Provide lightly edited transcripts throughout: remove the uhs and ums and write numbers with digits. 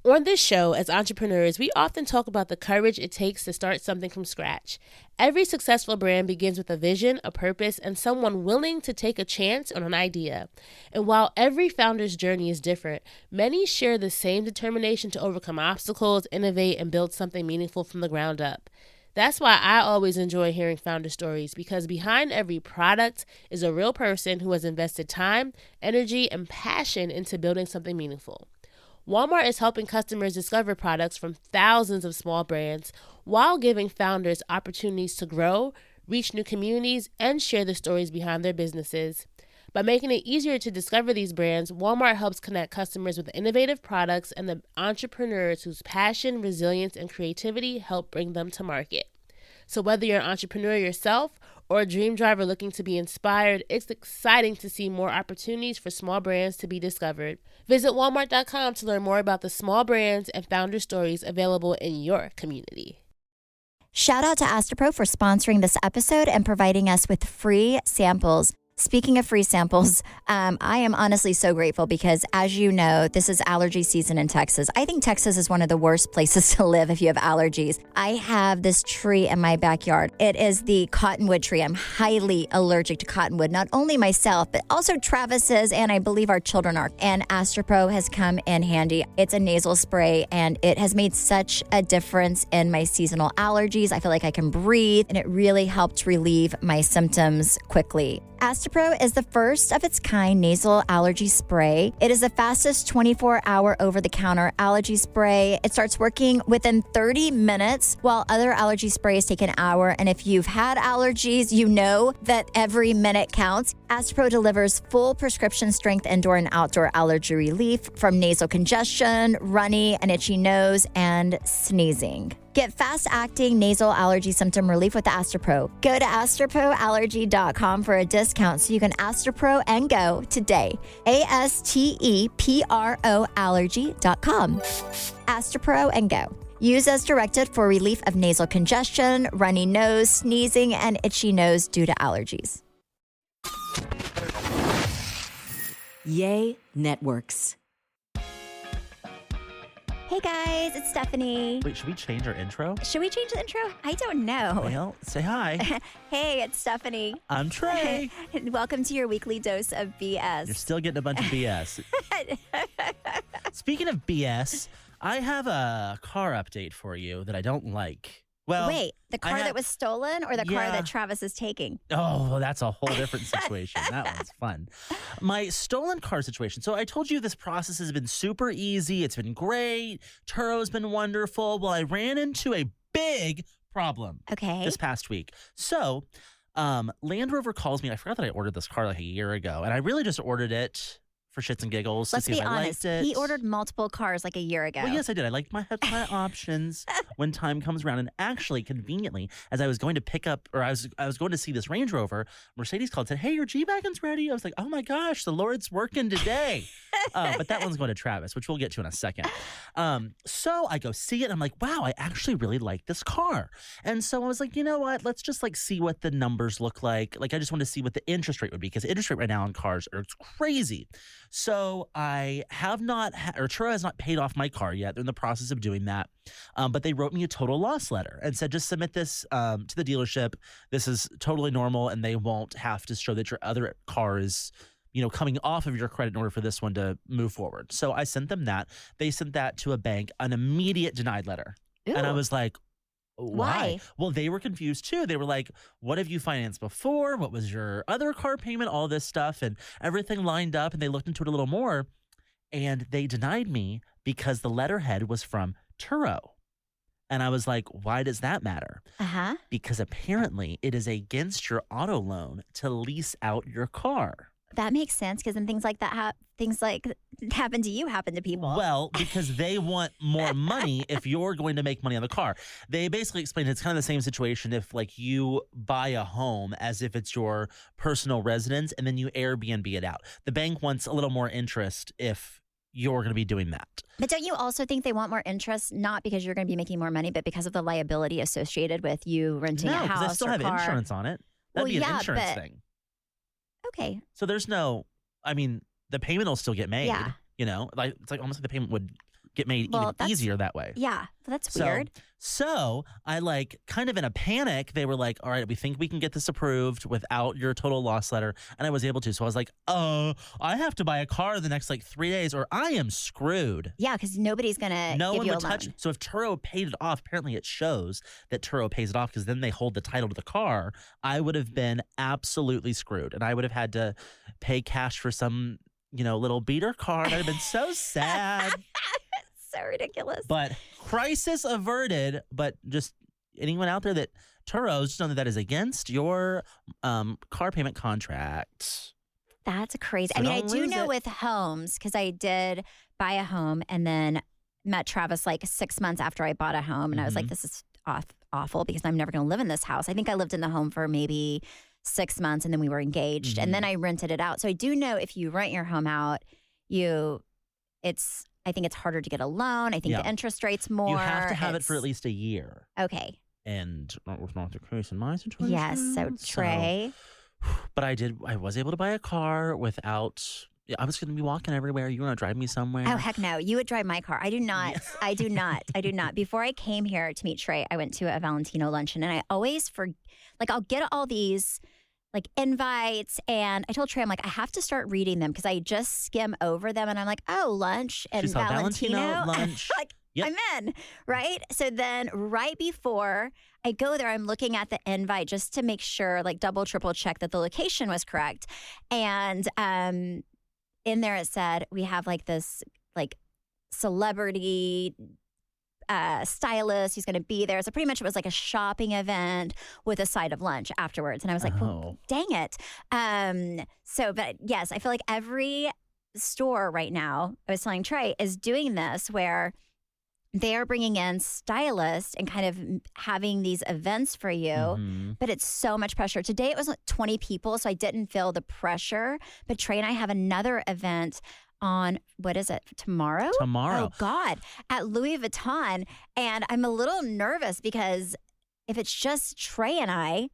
On this show, as entrepreneurs, we often talk about the courage it takes to start something from scratch. Every successful brand begins with a vision, a purpose, and someone willing to take a chance on an idea. And while every founder's journey is different, many share the same determination to overcome obstacles, innovate, and build something meaningful from the ground up. That's why I always enjoy hearing founder stories, because behind every product is a real person who has invested time, energy, and passion into building something meaningful. Walmart is helping customers discover products from thousands of small brands while giving founders opportunities to grow, reach new communities, and share the stories behind their businesses. By making it easier to discover these brands, Walmart helps connect customers with innovative products and the entrepreneurs whose passion, resilience, and creativity help bring them to market. So whether you're an entrepreneur yourself or a dream driver looking to be inspired, it's exciting to see more opportunities for small brands to be discovered. Visit walmart.com to learn more about the small brands and founder stories available in your community. Shout out to Astropro for sponsoring this episode and providing us with free samples. Speaking of free samples, I am honestly so grateful because, as you know, this is allergy season in Texas. I think Texas is one of the worst places to live if you have allergies. I have this tree in my backyard. It is the cottonwood tree. I'm highly allergic to cottonwood, not only myself, but also Travis is, and I believe our children are. And Astropro has come in handy. It's a nasal spray, and it has made such a difference in my seasonal allergies. I feel like I can breathe, and it really helped relieve my symptoms quickly. Astropro is the first of its kind nasal allergy spray. It is the fastest 24-hour over-the-counter allergy spray. It starts working within 30 minutes, while other allergy sprays take an hour. And if you've had allergies, you know that every minute counts. Astropro delivers full prescription strength indoor and outdoor allergy relief from nasal congestion, runny and itchy nose, and sneezing. Get fast-acting nasal allergy symptom relief with Astropro. Go to astroproallergy.com for a discount so you can Astropro and go today. ASTEPRO allergy.com. Astropro and go. Use as directed for relief of nasal congestion, runny nose, sneezing, and itchy nose due to allergies. Yay Networks. Hey guys, it's Stephanie. Wait, should we change our intro? Should we change the intro? I don't know. Well, say hi. Hey, it's Stephanie. I'm Trey. Welcome to your weekly dose of BS. You're still getting a bunch of BS. Speaking of BS, I have a car update for you that I don't like. Well, wait, the car that was stolen or the car that Travis is taking? Oh, that's a whole different situation. That one's fun. My stolen car situation. So I told you this process has been super easy. It's been great. Turo's been wonderful. Well, I ran into a big problem this past week. So Land Rover calls me. I forgot that I ordered this car like a year ago, and I really just ordered it for shits and giggles. Let's to see be if I honest. liked it. He ordered multiple cars like a year ago. Well, yes, I did. I liked my options when time comes around. And actually, conveniently, as I was going to pick up, or I was going to see this Range Rover, Mercedes called and said, "Hey, your G-Wagon's ready." I was like, "Oh my gosh, the Lord's working today." But that one's going to Travis, which we'll get to in a second. So I go see it. And I'm like, wow, I actually really like this car. And so I was like, you know what? Let's just see what the numbers look like. I just want to see what the interest rate would be, because the interest rate right now on cars it's crazy. So I have not, Turo has not paid off my car yet. They're in the process of doing that. But they wrote me a total loss letter and said, just submit this to the dealership. This is totally normal, and they won't have to show that your other car is, coming off of your credit in order for this one to move forward. So I sent them that. They sent that to a bank, an immediate denied letter. Ooh. And I was like, why? Well, they were confused too. They were like, what have you financed before? What was your other car payment? All this stuff, and everything lined up, and they looked into it a little more, and they denied me because the letterhead was from Turo. And I was like, why does that matter? Because apparently it is against your auto loan to lease out your car. That makes sense, because then things like that happen to you happen to people. Well, because they want more money if you're going to make money on the car. They basically explained it's kind of the same situation if you buy a home as if it's your personal residence and then you Airbnb it out. The bank wants a little more interest if you're going to be doing that. But don't you also think they want more interest, not because you're going to be making more money, but because of the liability associated with you renting a house or car? No, because I still have insurance on it. That'd be an insurance thing. Okay. So there's the payment will still get made. Yeah. It's almost like the payment would get made even easier that way. Yeah, that's weird. So I kind of in a panic, they were like, all right, we think we can get this approved without your total loss letter. And I was able to. So I was like, I have to buy a car the next 3 days or I am screwed. Yeah, because nobody's going to give you a loan. So if Turo paid it off, apparently it shows that Turo pays it off because then they hold the title to the car. I would have been absolutely screwed. And I would have had to pay cash for some, little beater car. I'd have been so sad. So ridiculous. But crisis averted. But just anyone out there that Turo's, just know that is against your car payment contract. That's crazy. So I do know with homes, because I did buy a home and then met Travis 6 months after I bought a home. And I was like, this is awful because I'm never going to live in this house. I think I lived in the home for maybe 6 months and then we were engaged and then I rented it out. So I do know if you rent your home out, I think it's harder to get a loan. I think the interest rate's more. You have to have it for at least a year. Okay. And that was not the case in my situation. Yes. So Trey. But I was able to buy a car without. Yeah, I was going to be walking everywhere. You want to drive me somewhere? Oh, heck no. You would drive my car. I do not. Yes. I do not. I do not. Before I came here to meet Trey, I went to a Valentino luncheon and I always I'll get all these invites and I told Trey, I'm I have to start reading them because I just skim over them and I'm like, oh, lunch and Valentino lunch. Yep. I'm in, right? So then right before I go there, I'm looking at the invite just to make sure, double, triple check that the location was correct. And in there it said, we have this celebrity stylist who's going to be there. So pretty much it was a shopping event with a side of lunch afterwards. And I was like, well, dang it. But yes, I feel like every store right now, I was telling Trey, is doing this where they're bringing in stylists and kind of having these events for you, but it's so much pressure. Today it was 20 people, so I didn't feel the pressure. But Trey and I have another event on, what is it, tomorrow? Tomorrow. Oh, God, at Louis Vuitton. And I'm a little nervous because if it's just Trey and I,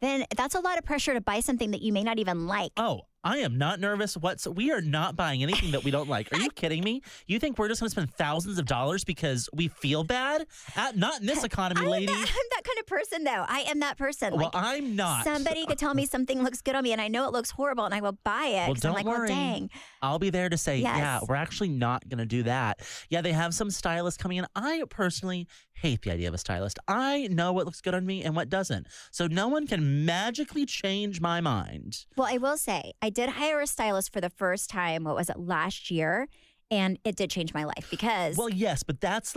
then that's a lot of pressure to buy something that you may not even like. Oh, I am not nervous. We are not buying anything that we don't like. Are you kidding me? You think we're just going to spend thousands of dollars because we feel bad? Not in this economy, lady. I'm that kind of person, though. I am that person. Well, I'm not. Somebody could tell me something looks good on me, and I know it looks horrible, and I will buy it. Well, don't worry. Well, dang. I'll be there to say, yes. Yeah, we're actually not going to do that. Yeah, they have some stylists coming in. I personally hate the idea of a stylist. I know what looks good on me and what doesn't. So no one can magically change my mind. Well, I will say, I did hire a stylist for the first time, last year? And it did change my life because... Well, yes, but that's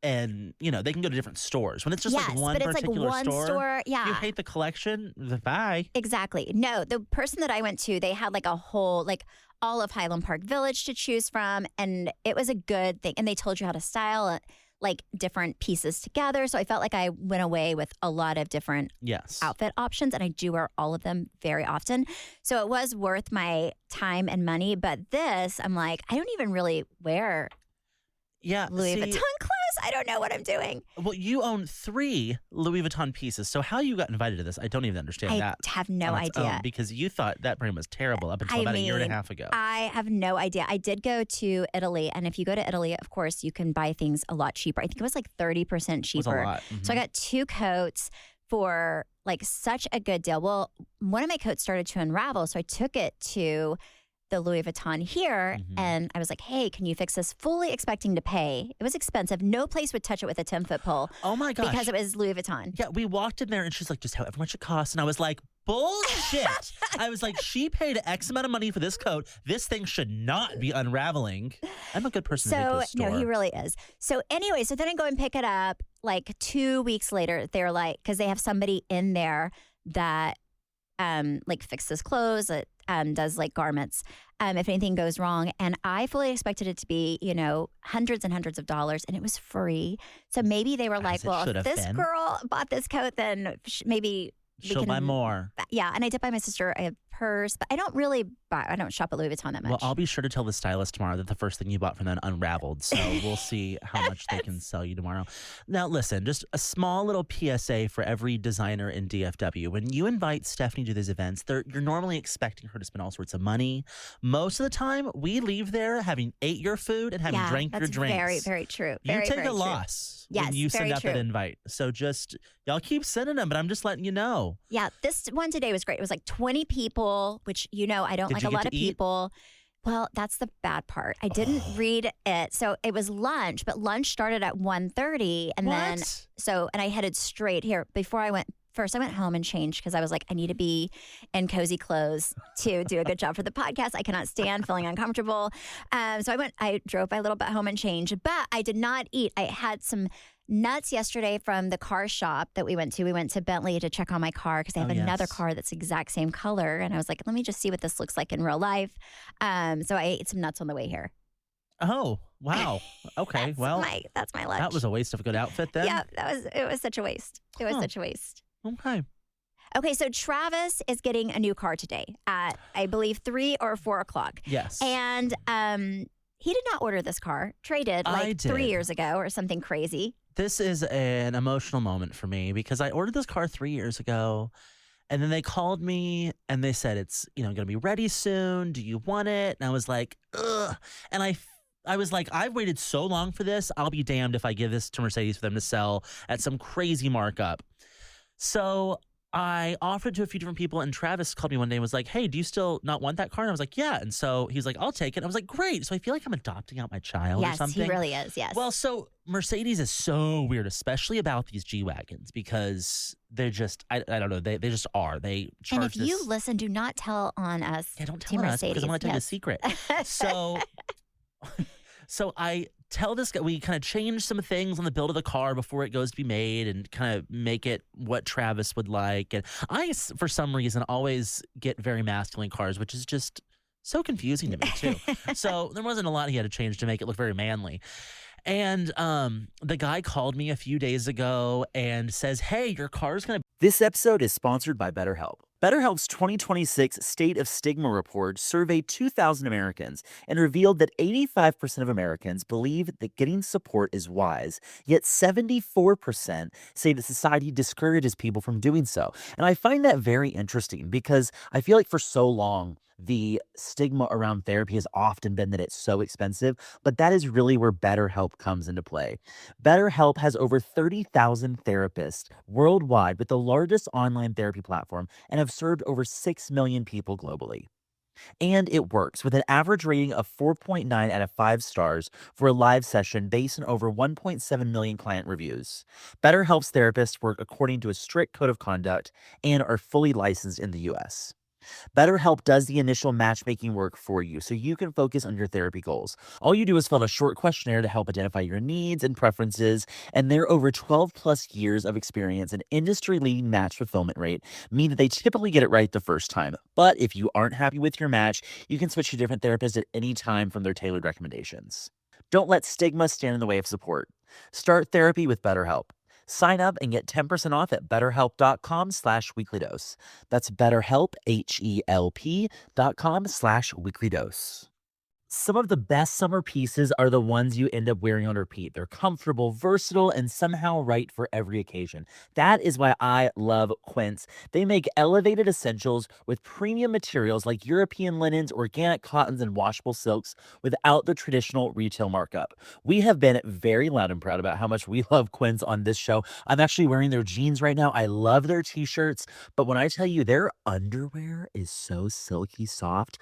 and they can go to different stores. When it's just one but it's particular one store, yeah. If you hate the collection, bye. Exactly. No, the person that I went to, they had a whole, all of Highland Park Village to choose from. And it was a good thing. And they told you how to style different pieces together. So I felt like I went away with a lot of different outfit options, and I do wear all of them very often. So it was worth my time and money. But this, I'm I don't even really wear Louis Vuitton clothes. I don't know what I'm doing. Well, you own 3 Louis Vuitton pieces. So how you got invited to this, I don't even understand that. I have no idea. Because you thought that brand was terrible up until about a year and a half ago. I have no idea. I did go to Italy. And if you go to Italy, of course, you can buy things a lot cheaper. I think it was 30% cheaper. It was a lot. Mm-hmm. So I got 2 coats for such a good deal. Well, one of my coats started to unravel. So I took it to the Louis Vuitton here. And I was like, hey, can you fix this? Fully expecting to pay. It was expensive. No place would touch it with a 10-foot pole. Oh my gosh. Because it was Louis Vuitton. Yeah, we walked in there and she's like, just however much it costs. And I was like, bullshit. I was like, she paid X amount of money for this coat. This thing should not be unraveling. I'm a good person to go to the store. No, he really is. So anyway, so then I go and pick it up 2 weeks later. They're because they have somebody in there that fixes clothes, does garments, if anything goes wrong. And I fully expected it to be, hundreds and hundreds of dollars, and it was free. So maybe they were well, if this girl bought this coat, then maybe She'll buy more. Yeah, and I did buy my sister a purse, but I don't really buy. I don't shop at Louis Vuitton that much. Well, I'll be sure to tell the stylist tomorrow that the first thing you bought from them unraveled. So we'll see how much they can sell you tomorrow. Now, listen, just a small little PSA for every designer in DFW. When you invite Stephanie to these events, you're normally expecting her to spend all sorts of money. Most of the time, we leave there having ate your food and having drank your drinks. Very, very true. You Very, take very a true. loss Yes, when you send very out that true. invite. So just, y'all keep sending them, but I'm just letting you know. Yeah, this one today was great. It was like 20 people, which I don't Did like you a get lot to of eat? people. Well, that's the bad part. I didn't read it. So it was lunch, but lunch started at 1:30 and then and I headed straight here before I went. First, I went home and changed because I was like, I need to be in cozy clothes to do a good job for the podcast. I cannot stand feeling uncomfortable. So I drove my little bit home and changed, but I did not eat. I had some nuts yesterday from the car shop that we went to. We went to Bentley to check on my car because they have another car that's the exact same color. And I was like, let me just see what this looks like in real life. So I ate some nuts on the way here. Oh, wow. Okay, that's my lunch. that was a waste of a good outfit then. Yeah, it was such a waste. It was such a waste. Okay. Okay, so Travis is getting a new car today at, I believe, 3 or 4 o'clock. Yes. And he did not order this car. Trey did, I 3 did. years ago or something crazy. This is an emotional moment for me because I ordered this car 3 years ago. And then they called me and they said, it's, going to be ready soon. Do you want it? And I was like, ugh. And I was like, I've waited so long for this. I'll be damned if I give this to Mercedes for them to sell at some crazy markup. So I offered to a few different people, and Travis called me one day and was like, hey, do you still not want that car? And I was like, yeah. And so he's like, I'll take it. And I was like, great. So I feel like I'm adopting out my child or Yes, something. he really is, yes. Well, so Mercedes is so weird, especially about these G-Wagons, because they're just, I don't know, they just are. They charge and if you listen, do not tell on us. Yeah, don't Team tell us Mercedes. because I want to tell you a Yes. secret. So I tell this guy, we kind of change some things on the build of the car before it goes to be made and kind of make it what Travis would like. And I, for some reason, always get very masculine cars, which is just so confusing to me too. So there wasn't a lot he had to change to make it look very manly. And the guy called me a few days ago and says, hey, your car's going to... This episode is sponsored by BetterHelp. BetterHelp's 2026 State of Stigma report surveyed 2,000 Americans and revealed that 85% of Americans believe that getting support is wise, yet 74% say that society discourages people from doing so. And I find that very interesting because I feel like for so long, the stigma around therapy has often been that it's so expensive, but that is really where BetterHelp comes into play. BetterHelp has over 30,000 therapists worldwide with the largest online therapy platform and have served over 6 million people globally. And it works with an average rating of 4.9 out of 5 stars for a live session based on over 1.7 million client reviews. BetterHelp's therapists work according to a strict code of conduct and are fully licensed in the US. BetterHelp does the initial matchmaking work for you so you can focus on your therapy goals. All you do is fill out a short questionnaire to help identify your needs and preferences, and their over 12 plus years of experience and industry-leading match fulfillment rate mean that they typically get it right the first time. But if you aren't happy with your match, you can switch to different therapists at any time from their tailored recommendations. Don't let stigma stand in the way of support. Start therapy with BetterHelp. Sign up and get 10% off at betterhelp.com/weeklydose. That's BetterHelp, HELP.com/weeklydose. Some of the best summer pieces are the ones you end up wearing on repeat. They're comfortable, versatile, and somehow right for every occasion. That is why I love Quince. They make elevated essentials with premium materials like European linens, organic cottons, and washable silks without the traditional retail markup. We have been very loud and proud about how much we love Quince on this show. I'm actually wearing their jeans right now. I love their t-shirts, but when I tell you their underwear is so silky soft,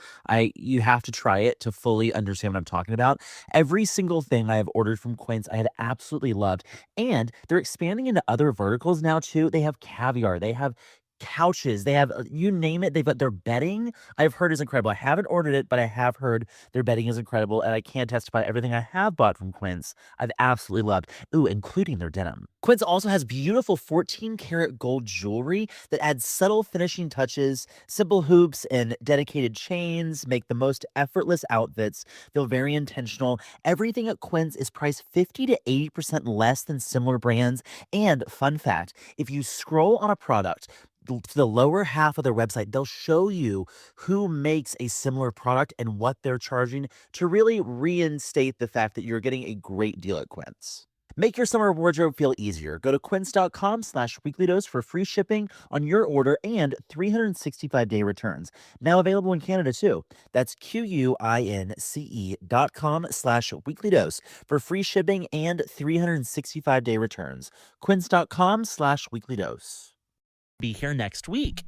you have to try it to fully understand what I'm talking about. Every single thing I have ordered from Quince, I had absolutely loved. And they're expanding into other verticals now too. They have caviar, they have couches, they have you name it. They've got their bedding. I've heard is incredible. I haven't ordered it, but I have heard their bedding is incredible, and I can testify everything I have bought from Quince I've absolutely loved. Ooh, including their denim. Quince also has beautiful 14 karat gold jewelry that adds subtle finishing touches. Simple hoops and dedicated chains make the most effortless outfits feel very intentional. Everything at Quince is priced 50 to 80% less than similar brands. And fun fact, if you scroll on a product, to the lower half of their website, they'll show you who makes a similar product and what they're charging to really reinstate the fact that you're getting a great deal at Quince. Make your summer wardrobe feel easier. Go to quince.com/weeklydose for free shipping on your order and 365-day returns. Now available in Canada too. That's QUINCE.com/weeklydose for free shipping and 365-day returns. Quince.com/weeklydose. Be here next week.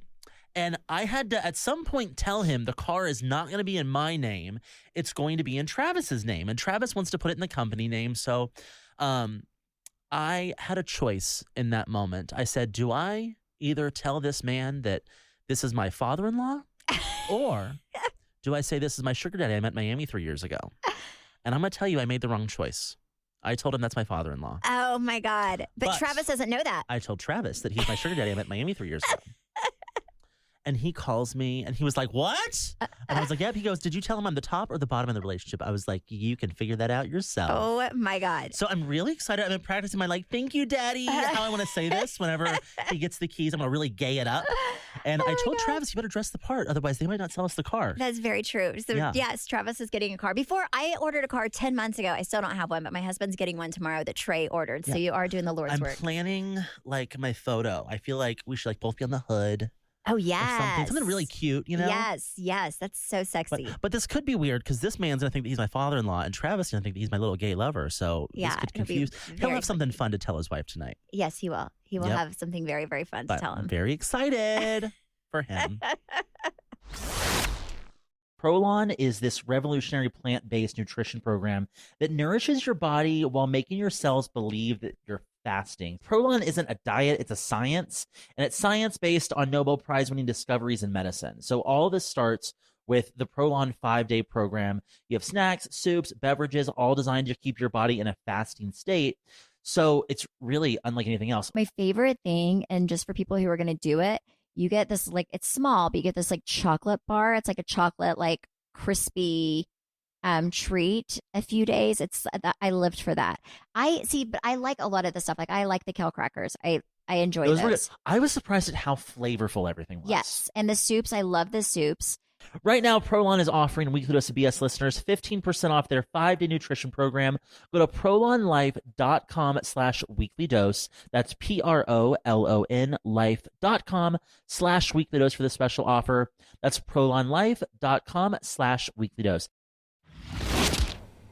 And I had to, at some point, tell him the car is not going to be in my name. It's going to be in Travis's name. And Travis wants to put it in the company name. So I had a choice in that moment. I said, do I either tell this man that this is my father-in-law or do I say this is my sugar daddy I met in Miami 3 years ago? And I'm going to tell you, I made the wrong choice. I told him that's my father-in-law. Oh, my God. But Travis doesn't know that. I told Travis that he's my sugar daddy I met in Miami 3 years ago. And he calls me and he was like, what? And I was like, yep. He goes, did you tell him I'm the top or the bottom of the relationship? I was like, you can figure that out yourself. Oh, my God. So I'm really excited. I've been practicing my thank you, daddy, how I want to say this whenever he gets the keys. I'm going to really gay it up. And I told Travis, you better dress the part. Otherwise, they might not sell us the car. That's very true. So, yes, Travis is getting a car. Before, I ordered a car 10 months ago. I still don't have one, but my husband's getting one tomorrow that Trey ordered. So you are doing the Lord's work. I'm planning my photo. I feel like we should both be on the hood. Oh, yes. Something really cute, Yes. That's so sexy. But this could be weird because this man's going to think that he's my father-in-law and Travis is going to think that he's my little gay lover. So this could confuse. He'll have something fun to tell his wife tonight. Yes, he will. He will have something very, very fun to tell him. I'm very excited for him. Prolon is this revolutionary plant-based nutrition program that nourishes your body while making your cells believe that you're fasting. Prolon isn't a diet, it's a science, and it's science based on Nobel Prize-winning discoveries in medicine. So all this starts with the Prolon 5-day program. You have snacks, soups, beverages, all designed to keep your body in a fasting state. So it's really unlike anything else. My favorite thing, and just for people who are going to do it, you get this, it's small, but you get this chocolate bar. It's like a chocolate, crispy treat a few days. I lived for that. But I like a lot of the stuff. I like the kale crackers. I enjoy those. I was surprised at how flavorful everything was. Yes. And the soups, I love the soups. Right now, Prolon is offering Weekly Dose of BS listeners 15% off their 5-day nutrition program. Go to prolonlife.com/weeklydose. That's PROLON life.com/weeklydose for the special offer. That's prolonlife.com/weeklydose.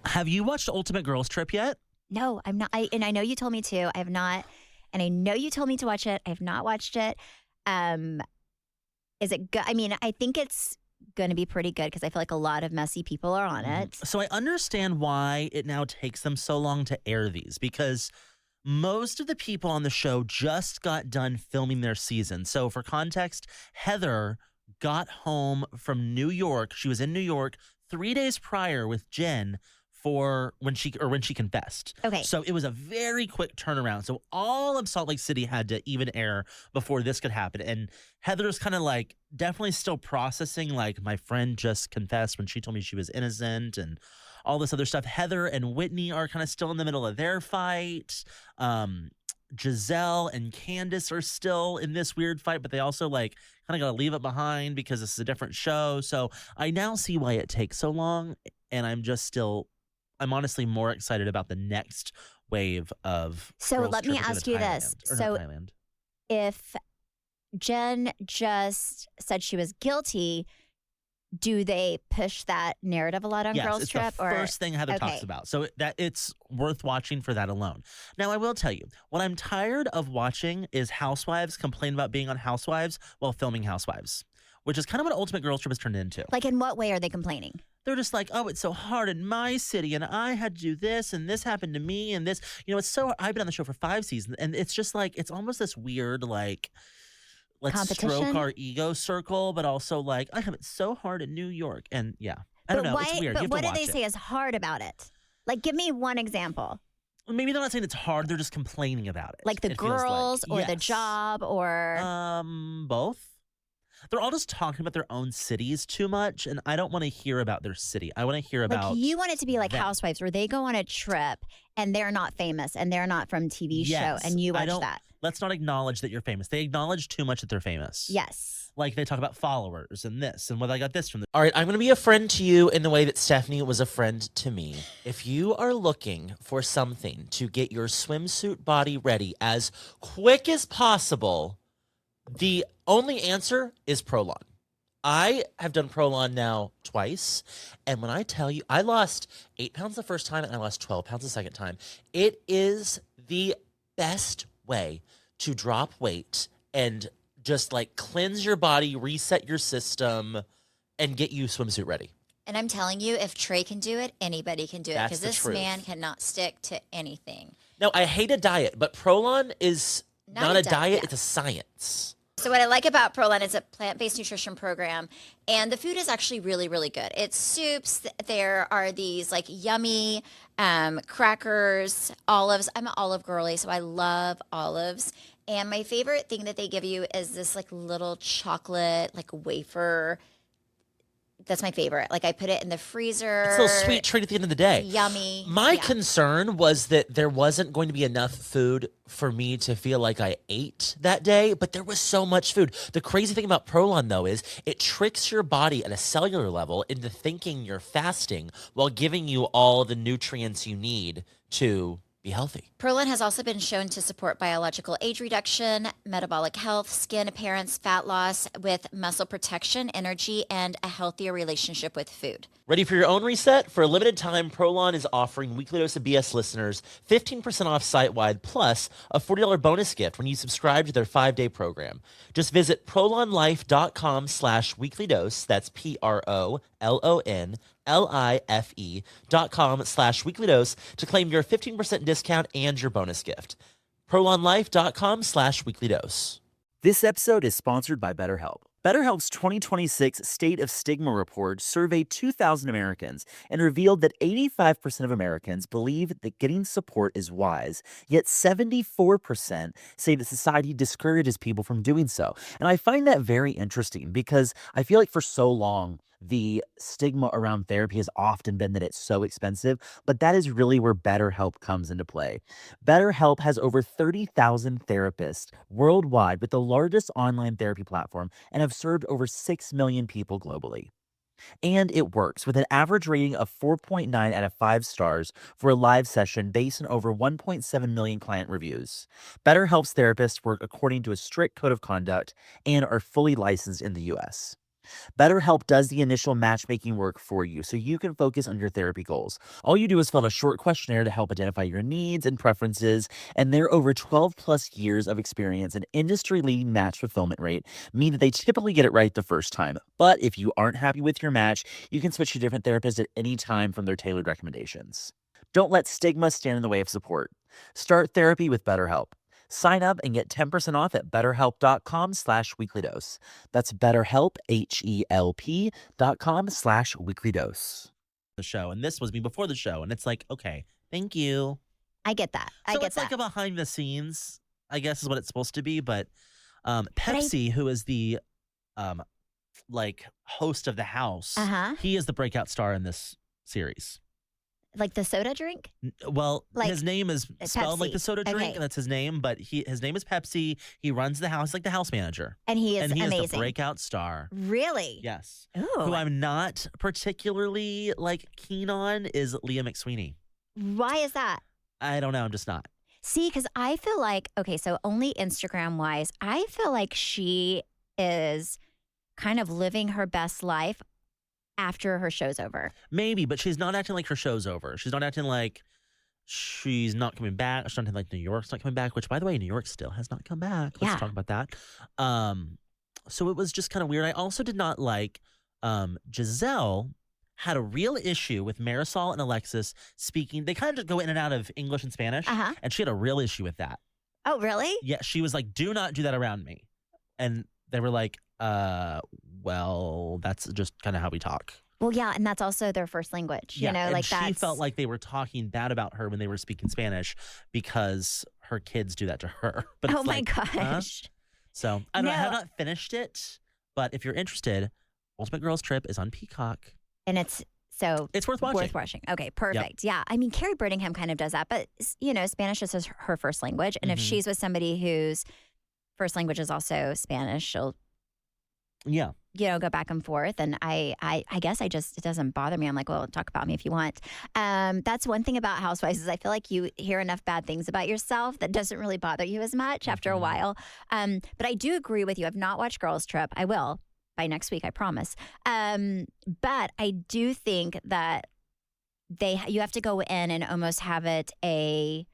Have you watched Ultimate Girls Trip yet? No, I'm not. And I know you told me to. I have not. And I know you told me to watch it. I have not watched it. Is it good? I mean, I think it's going to be pretty good because I feel like a lot of messy people are on it. So I understand why it now takes them so long to air these, because most of the people on the show just got done filming their season. So for context, Heather got home from New York. She was in New York 3 days prior with Jen for when she confessed. Okay. So it was a very quick turnaround. So all of Salt Lake City had to even air before this could happen. And Heather's kind of definitely still processing, my friend just confessed when she told me she was innocent and all this other stuff. Heather and Whitney are kind of still in the middle of their fight. Giselle and Candace are still in this weird fight, but they also kind of got to leave it behind because this is a different show. So I now see why it takes so long. And I'm honestly more excited about the next wave of. So let me ask you this. So if Jen just said she was guilty, do they push that narrative a lot on Girls Trip? Yes, it's the first thing Heather talks about. So that it's worth watching for that alone. Now, I will tell you, what I'm tired of watching is housewives complain about being on Housewives while filming Housewives, which is kind of what Ultimate Girls Trip has turned into. In what way are they complaining? They're just oh, it's so hard in my city, and I had to do this, and this happened to me, and this, it's so, I've been on the show for 5 seasons, and it's just it's almost this weird, let's stroke our ego circle, but also I have it so hard in New York. And I don't know. It's weird. But what do they say is hard about it? Give me one example. Maybe they're not saying it's hard. They're just complaining about it. The girls or the job or. Both. They're all just talking about their own cities too much. And I don't want to hear about their city. I want to hear about. You want it to be like Housewives where they go on a trip and they're not famous and they're not from TV show and you watch that. let's not acknowledge that you're famous. They acknowledge too much that they're famous. Yes. Like they talk about followers and this and what I got this from. All right, I'm going to be a friend to you in the way that Stephanie was a friend to me. If you are looking for something to get your swimsuit body ready as quick as possible, the only answer is Prolon. I have done Prolon now twice, and when I tell you, I lost 8 pounds the first time and I lost 12 pounds the second time. It is the best way to drop weight and just like cleanse your body, reset your system, and get you swimsuit ready. And I'm telling you, if Trey can do it, anybody can do it. That's Because the this truth. man cannot stick to anything. Now, I hate a diet, but Prolon is not a diet, yeah. it's a science. So what I like about Prolon is a plant-based nutrition program, and the food is actually really, really good. It's soups. There are these like yummy crackers, olives. I'm an olive girly, so I love olives. And my favorite thing that they give you is this like little chocolate like wafer. That's my favorite. Like I put it in the freezer. It's a little sweet treat at the end of the day. Yummy. My Yeah. concern was that there wasn't going to be enough food for me to feel like I ate that day, but there was so much food. The crazy thing about Prolon, though, is it tricks your body at a cellular level into thinking you're fasting while giving you all the nutrients you need to be healthy. Prolon has also been shown to support biological age reduction, metabolic health, skin appearance, fat loss, with muscle protection, energy, and a healthier relationship with food. Ready for your own reset? For a limited time, Prolon is offering Weekly Dose of BS listeners 15% off site-wide plus a $40 bonus gift when you subscribe to their 5-day program. Just visit prolonlife.com/weeklydose. That's PROLONLIFE.com/weeklydose to claim your 15% discount and your bonus gift. prolonlife.com/weeklydose. This episode is sponsored by BetterHelp. BetterHelp's 2026 State of Stigma report surveyed 2,000 Americans and revealed that 85% of Americans believe that getting support is wise, yet 74% say that society discourages people from doing so. And I find that very interesting because I feel like for so long, the stigma around therapy has often been that it's so expensive, but that is really where BetterHelp comes into play. BetterHelp has over 30,000 therapists worldwide with the largest online therapy platform and have served over 6 million people globally. And it works with an average rating of 4.9 out of 5 stars for a live session based on over 1.7 million client reviews. BetterHelp's therapists work according to a strict code of conduct and are fully licensed in the US. BetterHelp does the initial matchmaking work for you so you can focus on your therapy goals. All you do is fill out a short questionnaire to help identify your needs and preferences, and their over 12 plus years of experience and industry-leading match fulfillment rate mean that they typically get it right the first time. But if you aren't happy with your match, you can switch to different therapists at any time from their tailored recommendations. Don't let stigma stand in the way of support. Start therapy with BetterHelp. Sign up and get 10% off at betterhelp.com/weeklydose. That's BetterHelp, HELP.com/weeklydose. The show, and this was me before the show, and it's like, okay, thank you. I get that. It's like a behind the scenes, I guess is what it's supposed to be, but Pepsi, who is the like host of the house, he is the breakout star in this series. Like the soda drink? Well, like his name is spelled like the soda drink, Okay. and that's his name, but his name is Pepsi. He runs the house, like the house manager. And he is amazing. amazing. Is the breakout star. Really? Yes. Ooh. Who I'm not particularly like keen on is Leah McSweeney. Why is that? I don't know. I'm just not. See, because I feel like, okay, so only Instagram wise, I feel like she is kind of living her best life after her show's over. Maybe, but she's not acting like her show's over. She's not acting like she's not coming back. She's not acting like New York's not coming back, which, by the way, New York still has not come back. Let's Yeah. talk about that. So it was just kind of weird. I also did not like Giselle had a real issue with Marisol and Alexis speaking. They kind of just go in and out of English and Spanish, and she had a real issue with that. Oh, really? Yeah, she was like, do not do that around me. And they were like, well, that's just kind of how we talk. Well, yeah, and that's also their first language. You know, and like she that's... felt like they were talking bad about her when they were speaking Spanish because her kids do that to her. But oh it's my like, gosh. huh? So I have not finished it, but if you're interested, Ultimate Girls Trip is on Peacock. And it's So It's worth watching. Worth watching. Okay, perfect. Yeah. I mean, Carrie Brittingham kind of does that, but, Spanish is her first language. And if she's with somebody whose first language is also Spanish, she'll, go back and forth. And I guess it doesn't bother me. I'm like, well, talk about me if you want. That's one thing about Housewives is I feel like you hear enough bad things about yourself that doesn't really bother you as much after a while. But I do agree with you. I've not watched Girls Trip. I will by next week, I promise. But I do think that you have to go in and almost have it a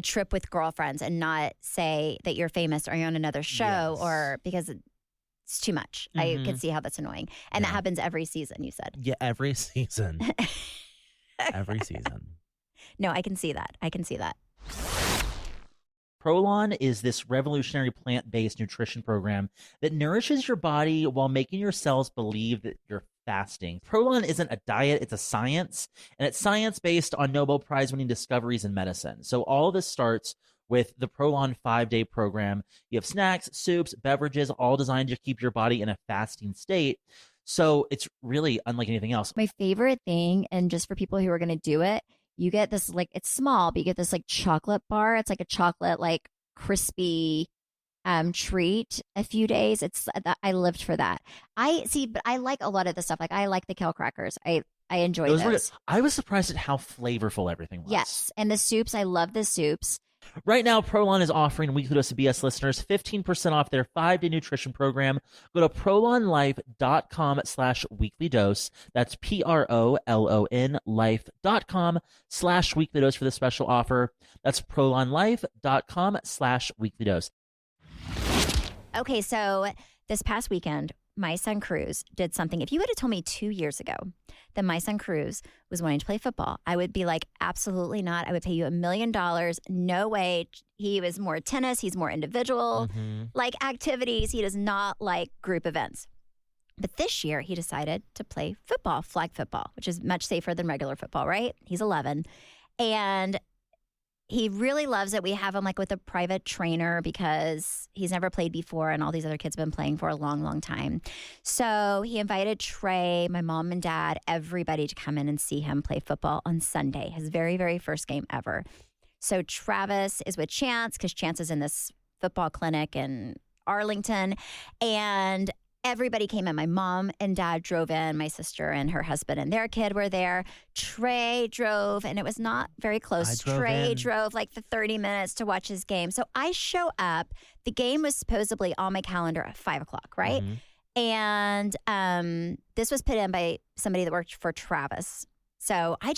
trip with girlfriends and not say that you're famous or you're on another show or because it's too much. I can see how that's annoying. And that happens every season, you said. Yeah, every season. Every season. No, I can see that. Prolon is this revolutionary plant-based nutrition program that nourishes your body while making your cells believe that you're fasting. Prolon isn't a diet, it's a science, and it's science based on Nobel Prize-winning discoveries in medicine. So all of this starts with the Prolon 5-day program. You have snacks, soups, beverages, all designed to keep your body in a fasting state. So it's really unlike anything else. My favorite thing, and just for people who are going to do it, you get this, it's small, but you get this chocolate bar. It's like a chocolate, crispy treat a few days. I lived for that. But I like a lot of the stuff. I like the kale crackers. I enjoy those. I was surprised at how flavorful everything was. Yes. And the soups, I love the soups. Right now, Prolon is offering Weekly Dose of BS listeners 15% off their 5-day nutrition program. Go to prolonlife.com/weeklydose. That's PROLON life.com/weeklydose for the special offer. That's prolonlife.com/weeklydose. Okay, so this past weekend, my son Cruz did something. If you would have told me 2 years ago that my son Cruz was wanting to play football, I would be like, absolutely not. I would pay you $1 million. No way. He was more tennis. He's more individual, activities. He does not like group events. But this year he decided to play football, flag football, which is much safer than regular football, right? He's 11. And he really loves it. We have him with a private trainer because he's never played before and all these other kids have been playing for a long, long time. So he invited Trey, my mom and dad, everybody to come in and see him play football on Sunday, his very, very first game ever. So Travis is with Chance because Chance is in this football clinic in Arlington. And everybody came in. My mom and dad drove in. My sister and her husband and their kid were there. Trey drove, and it was not very close. Trey drove the 30 minutes to watch his game. So I show up. The game was supposedly on my calendar at 5 o'clock, right? And this was put in by somebody that worked for Travis. So I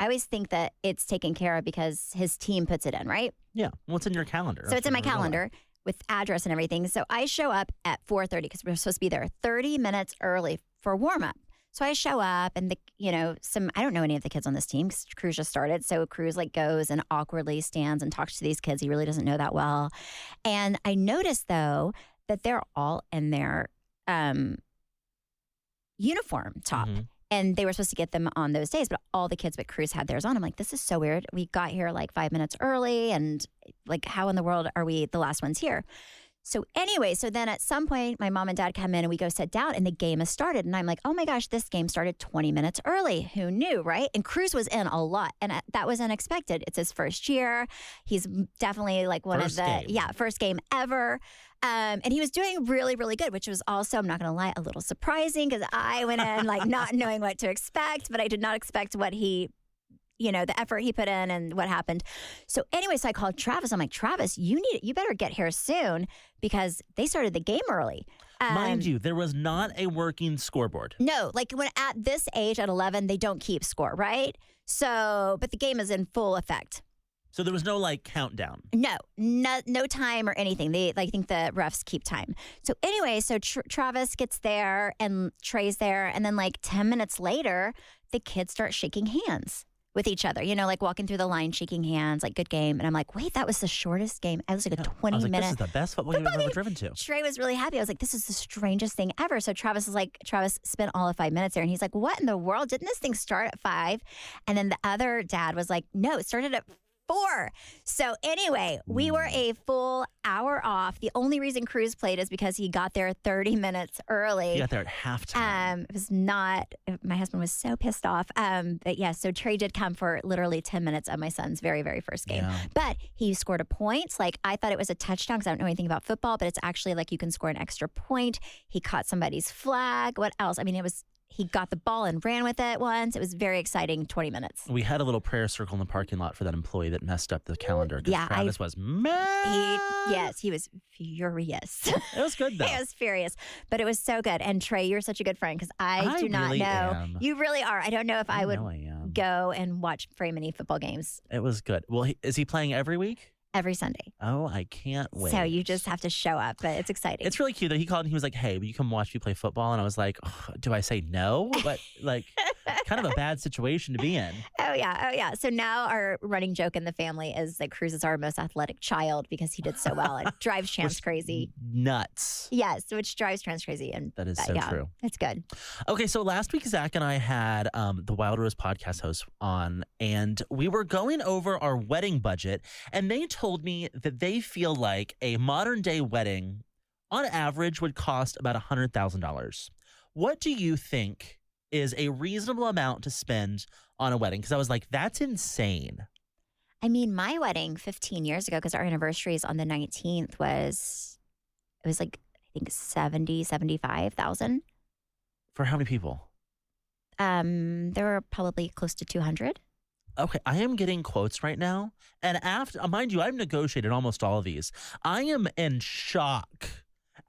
always think that it's taken care of because his team puts it in, right? Yeah. Well, it's in your calendar. So it's in my calendar with address and everything. So I show up at 4:30 because we're supposed to be there 30 minutes early for warm up. So I show up and I don't know any of the kids on this team because Cruz just started. So Cruz goes and awkwardly stands and talks to these kids he really doesn't know that well. And I noticed though that they're all in their uniform top. And they were supposed to get them on those days, but all the kids but Cruz had theirs on. I'm like, this is so weird. We got here 5 minutes early and how in the world are we the last ones here? So anyway, so then at some point, my mom and dad come in and we go sit down and the game has started. And I'm like, oh my gosh, this game started 20 minutes early. Who knew, right? And Cruz was in a lot. And that was unexpected. It's his first year. He's definitely first game ever. And he was doing really, really good, which was also, I'm not going to lie, a little surprising because I went in not knowing what to expect, but I did not expect what the effort he put in and what happened. So anyway, so I called Travis. I'm like, Travis, you better get here soon because they started the game early. Mind you, there was not a working scoreboard. No, when at this age, at 11, they don't keep score, right? So, but the game is in full effect. So there was no countdown. No time or anything. They think the refs keep time. So anyway, so Travis gets there and Trey's there, and then 10 minutes later, the kids start shaking hands with each other, walking through the line, shaking hands, good game. And I'm like, wait, that was the shortest game. I was a 20-minute. This is the best football you've ever driven to. Trey was really happy. I was like, this is the strangest thing ever. So Travis spent all of 5 minutes there. And he's like, what in the world? Didn't this thing start at 5? And then the other dad was like, no, it started at 4. So anyway, we were a full hour off. The only reason Cruz played is because he got there 30 minutes early. He got there at halftime. It was not, my husband was so pissed off. But yeah, so Trey did come for literally 10 minutes of my son's very, very first game. Yeah. But he scored a point. Like, I thought it was a touchdown because I don't know anything about football, but it's actually like you can score an extra point. He caught somebody's flag. What else? I mean, he got the ball and ran with it once. It was very exciting 20 minutes. We had a little prayer circle in the parking lot for that employee that messed up the calendar. Yeah, Travis was mad. He was furious. It was good, though. He was furious, but it was so good. And Trey, you're such a good friend because I do not really know. am. You really are. I don't know if I would am. go and watch very many football games. It was good. Well, is he playing every week? Every Sunday. Oh, I can't wait. So you just have to show up, but it's exciting. It's really cute that he called and he was like, hey, will you come watch me play football? And I was like, do I say no? But like, kind of a bad situation to be in. Oh, yeah. So now our running joke in the family is that Cruz is our most athletic child because he did so well. It drives Chance crazy. Nuts. Yes, which drives Chance crazy. And that is so true. It's good. Okay, so last week, Zach and I had the Wild Rose podcast host on, and we were going over our wedding budget, and they told me that they feel like a modern day wedding on average would cost about $100,000. What do you think is a reasonable amount to spend on a wedding? Because I was like, that's insane. I mean, my wedding 15 years ago, because our anniversary is on the 19th, it was like, I think 75,000. For how many people? There were probably close to 200. Okay, I am getting quotes right now. And after, mind you, I've negotiated almost all of these. I am in shock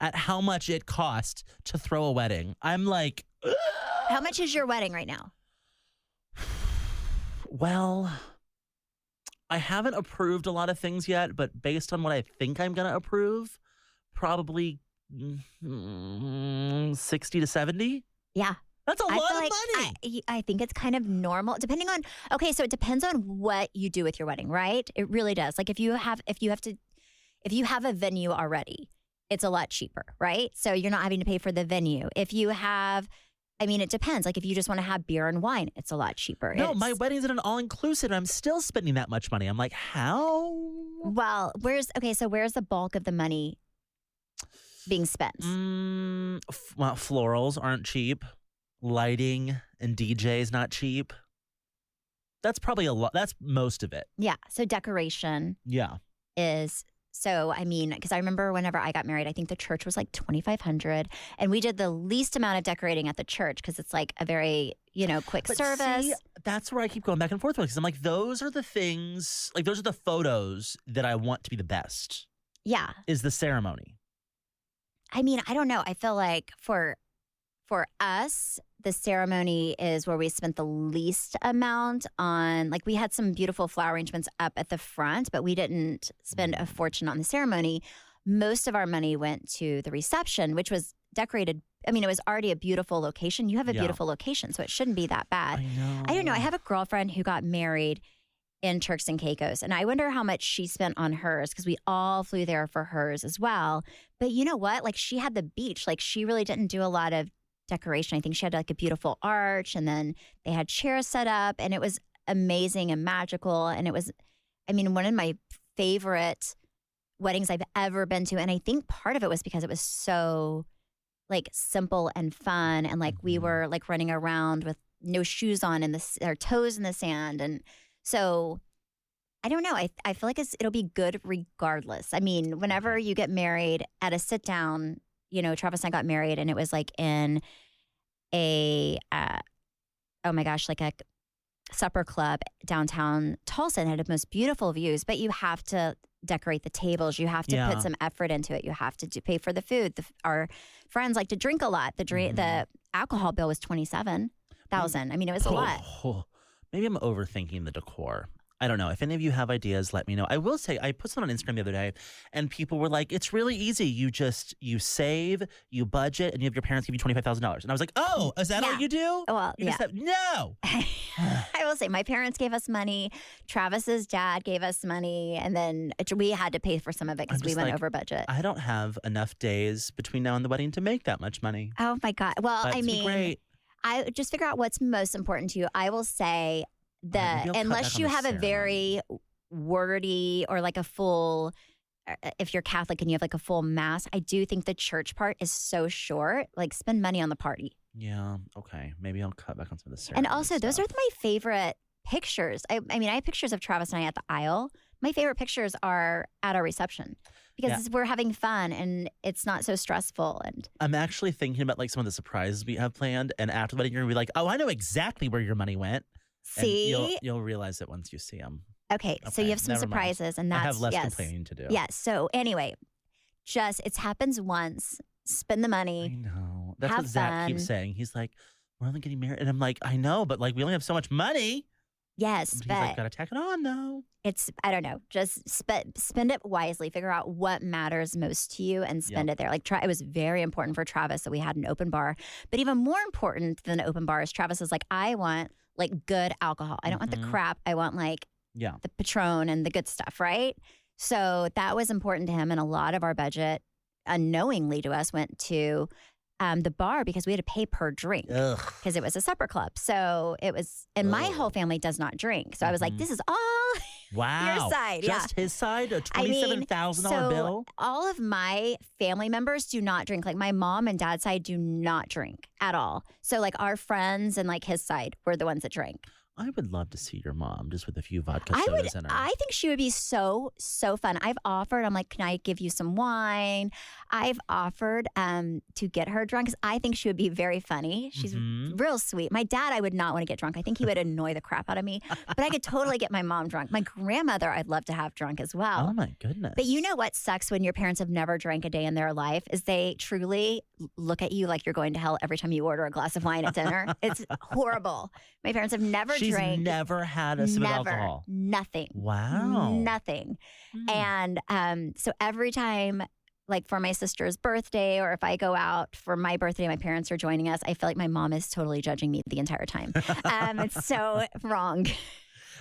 at how much it cost to throw a wedding. I'm like, ugh. How much is your wedding right now? Well, I haven't approved a lot of things yet, but based on what I think I'm going to approve, probably 60 to 70. Yeah. That's a lot of money. I think it's kind of normal, depending on. Okay, so it depends on what you do with your wedding, right? It really does. Like if you have a venue already, it's a lot cheaper, right? So you're not having to pay for the venue. If you have, I mean, it depends. Like if you just want to have beer and wine, it's a lot cheaper. No, my wedding's at an all-inclusive, and I'm still spending that much money. I'm like, how? Well, where's the bulk of the money being spent? Well, florals aren't cheap. Lighting and DJs not cheap. That's probably a lot. That's most of it. Yeah. So decoration. Yeah. Is so. I mean, because I remember whenever I got married, I think the church was like 2,500, and we did the least amount of decorating at the church because it's like a very quick service. See, that's where I keep going back and forth with because I'm like, those are the things. Like those are the photos that I want to be the best. Yeah. Is the ceremony. I mean, I don't know. I feel like for us, the ceremony is where we spent the least amount on, like we had some beautiful flower arrangements up at the front, but we didn't spend a fortune on the ceremony. Most of our money went to the reception, which was decorated. I mean, it was already a beautiful location. You have a beautiful location, so it shouldn't be that bad. I know. I don't know. I have a girlfriend who got married in Turks and Caicos, and I wonder how much she spent on hers because we all flew there for hers as well. But you know what? Like she had the beach. Like she really didn't do a lot of decoration. I think she had like a beautiful arch, and then they had chairs set up, and it was amazing and magical. And it was, I mean, one of my favorite weddings I've ever been to. And I think part of it was because it was so like simple and fun. And like we were like running around with no shoes on and our toes in the sand. And so I don't know. I feel like it'll be good regardless. I mean, whenever you get married at a sit down, Travis and I got married, and it was like in a, like a supper club downtown Tulsa, and had the most beautiful views. But you have to decorate the tables. You have to put some effort into it. You have to pay for the food. Our friends like to drink a lot. The alcohol bill was $27,000. I mean, it was a lot. Maybe I'm overthinking the decor. I don't know. If any of you have ideas, let me know. I will say, I put something on Instagram the other day, and people were like, it's really easy. You save, you budget, and you have your parents give you $25,000. And I was like, oh, is that all you do? Well, no. I will say my parents gave us money. Travis's dad gave us money. And then we had to pay for some of it because we went over budget. I don't have enough days between now and the wedding to make that much money. Oh, my God. Well, I mean, great. I just figure out what's most important to you. I will say that unless you have a very wordy or like a full, if you're Catholic and you have like a full mass, I do think the church part is so short. Like spend money on the party. Yeah. Okay. Maybe I'll cut back on some of the And ceremony also, those are stuff. my favorite pictures. I mean, I have pictures of Travis and I at the aisle. My favorite pictures are at our reception because we're having fun and it's not so stressful. And I'm actually thinking about like some of the surprises we have planned, and after the wedding, you're gonna be like, "Oh, I know exactly where your money went." see, And you'll realize it once you see them. okay, so you have some never mind. surprises, and that's I have less yes, complaining to do. yes. So anyway, just it happens once. Spend the I money. know. That's Have what Zach keeps fun. saying. He's like, "We're only getting married," and I'm like, "I know, but like we only have so much money." Yes, He's but like, "Gotta tack it on, though." it's I don't know. Just spend it wisely. Figure out what matters most to you and spend it there. Like it was very important for Travis that we had an open bar. But even more important than an open bar is Travis is like, I want like good alcohol. I don't want the crap. I want like Yeah. the Patron and the good stuff, right? So that was important to him, and a lot of our budget, unknowingly to us, went to the bar because we had to pay per drink Ugh. because it was a supper club. So it was, and my whole family does not drink. So I was like, this is all Wow. your side. Just his side, a I mean, $27,000 bill. all of my family members do not drink. Like my mom and dad's side do not drink at all. So like our friends and like his side were the ones that drank. I would love to see your mom just with a few vodka I sodas in her. I think she would be so fun. I've offered, I'm like, can I give you some wine? I've offered to get her drunk because I think she would be very funny. She's real sweet. My dad, I would not want to get drunk. I think he would annoy the crap out of me. But I could totally get my mom drunk. My grandmother, I'd love to have drunk as well. Oh my goodness. But you know what sucks when your parents have never drank a day in their life is they truly look at you like you're going to hell every time you order a glass of wine at dinner. It's horrible. My parents have never She's drank. never had a sip of Never. alcohol. Nothing. Wow. Nothing. Hmm. And so every time, like for my sister's birthday, or if I go out for my birthday, my parents are joining us, I feel like my mom is totally judging me the entire time. It's so wrong.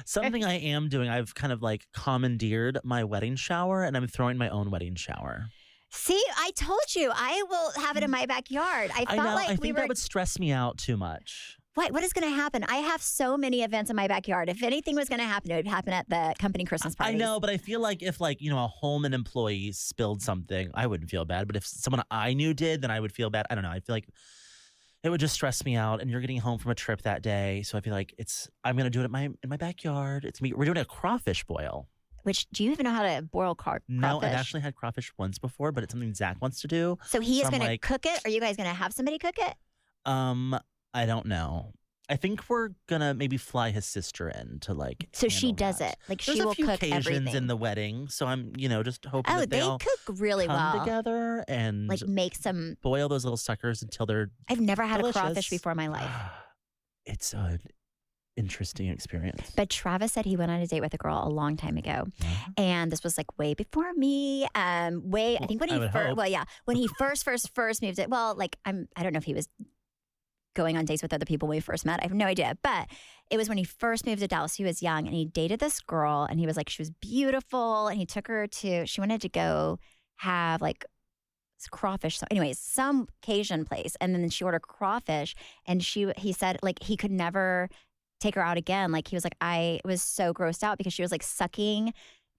Something I am doing, I've kind of like commandeered my wedding shower, and I'm throwing my own wedding shower. See, I told you I will have it in my backyard. I I felt know. like I think we were. that would stress me out too much. What is going to happen? I have so many events in my backyard. If anything was going to happen, it would happen at the company Christmas I parties. know, but I feel like if like, you know, a Hollman employee spilled something, I wouldn't feel bad. But if someone I knew did, then I would feel bad. I don't know. I feel like it would just stress me out. And you're getting home from a trip that day. So I feel like I'm going to do it in my backyard. We're doing a crawfish boil. Which, do you even know how to boil crawfish? No, I've actually had crawfish once before, but it's something Zach wants to do. So he is I'm going to like- cook it? Are you guys going to have somebody cook it? I don't know. I think we're gonna maybe fly his sister in to like. So she handle does that. it. Like There's she a will few cook occasions everything. in the wedding, so I'm just hoping Oh, that they they all cook really come well. together and Like make some. boil those little suckers until they're. I've never had delicious. a crawfish before in my life. It's an interesting experience. But Travis said he went on a date with a girl a long time ago. Yeah. And this was like way before me. I think when I he would first, hope. well, yeah, when he first moved it. Well, like I don't know if he was going on dates with other people when we first met. I have no idea. But it was when he first moved to Dallas. He was young and he dated this girl and he was like, she was beautiful. And he took her she wanted to go have like crawfish. So anyways, some Cajun place. And then she ordered crawfish and he said like he could never take her out again. Like he was like, I was so grossed out because she was like sucking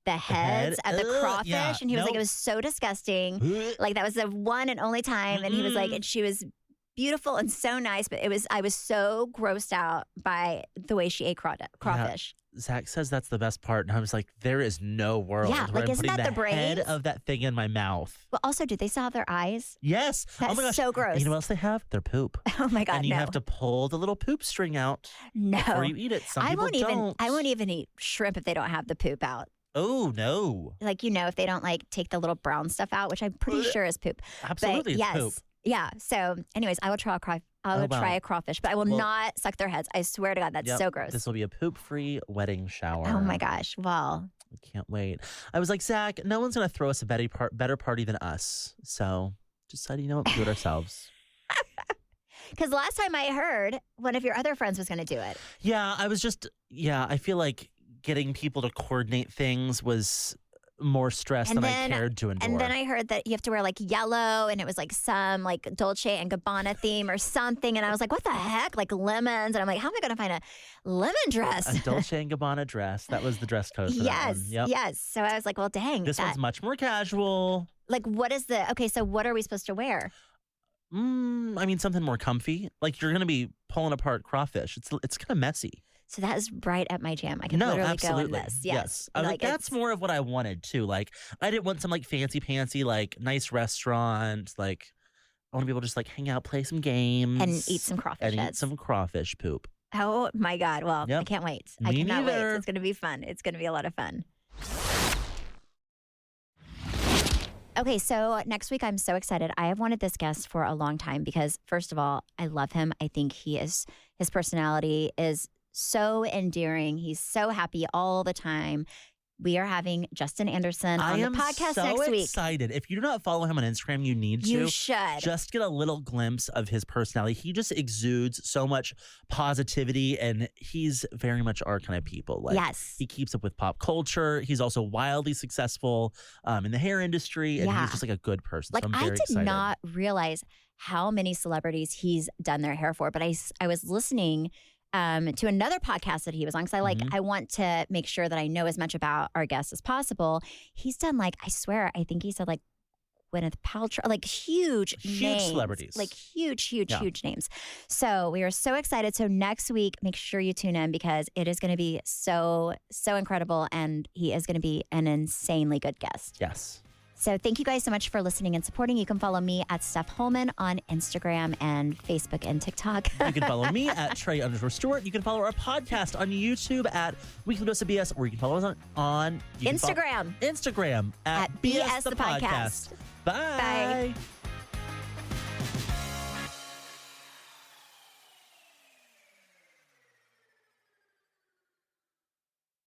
the heads of the Ugh, crawfish. yeah, And he was like, nope. it was so disgusting. Like that was the one and only time. And he was like, and she was beautiful and so nice, but I was so grossed out by the way she ate crawfish. Zach says that's the best part, and I was like, there is no world Yeah, where like, I'm isn't putting that the head brains? of that thing in my mouth. But also, do they still have their eyes? Yes. That's oh my gosh. so gross. And you know what else they have? Their poop. Oh my God, and you no. have to pull the little poop string out No. before you eat it. Some people don't. I won't even eat shrimp if they don't have the poop out. Oh no! Like, if they don't like take the little brown stuff out, which I'm pretty sure is poop. Absolutely, But it's yes. poop. Yeah. So, anyways, I will try wow. try a crawfish, but I will Well- not suck their heads. I swear to God, that's Yep, so gross. This will be a poop-free wedding shower. Oh my gosh. Well, I can't wait. I was like, Zach, no one's gonna throw us a better party than us. So just decided, you know what, do it ourselves. because last time I heard, one of your other friends was going to do it. Yeah, I feel like getting people to coordinate things was more stress than I cared to endure. And then I heard that you have to wear like yellow, and it was like some like Dolce and Gabbana theme or something. And I was like, what the heck? Like lemons. And I'm like, how am I going to find a lemon dress? A Dolce and Gabbana dress. That was the dress code for that one. Yep. Yes. So I was like, well, dang. This one's much more casual. Like, so what are we supposed to wear? I mean, something more comfy. Like, you're going to be pulling apart crawfish. It's kind of messy. So that is right up my jam. I can literally absolutely. go in this. Yes. I was like, that's more of what I wanted too. Like, I didn't want some like fancy, like nice restaurant. Like, I want to be able to just like hang out, play some games. And eat some crawfish And heads. eat some crawfish poop. Oh my God. Well, Yep. I can't wait. Me I cannot neither. wait. It's going to be fun. It's going to be a lot of fun. Okay, so next week I'm so excited. I have wanted this guest for a long time because, first of all, I love him. I think his personality is so endearing. He's so happy all the time. We are having Justin Anderson on the podcast next week. I am so excited. If you do not follow him on Instagram, you need to. You should. Just get a little glimpse of his personality. He just exudes so much positivity, and he's very much our kind of people. Like, yes. He keeps up with pop culture. He's also wildly successful in the hair industry, and he's just like a good person. Like, so I'm very did excited. not realize how many celebrities he's done their hair for, but I was listening to another podcast that he was on because I want to make sure that I know as much about our guests as possible. He's done I swear, I think he said Gwyneth Paltrow, like huge names, celebrities, like huge names. So we are so excited. So next week, make sure you tune in because it is going to be so incredible, and he is going to be an insanely good guest. Yes. So thank you guys so much for listening and supporting. You can follow me at Steph Hollman on Instagram and Facebook and TikTok. You can follow me at Trey_Stewart. You can follow our podcast on YouTube at Weekly Dose of BS, or you can follow us on Instagram. Instagram at BS the Podcast. Bye. Bye.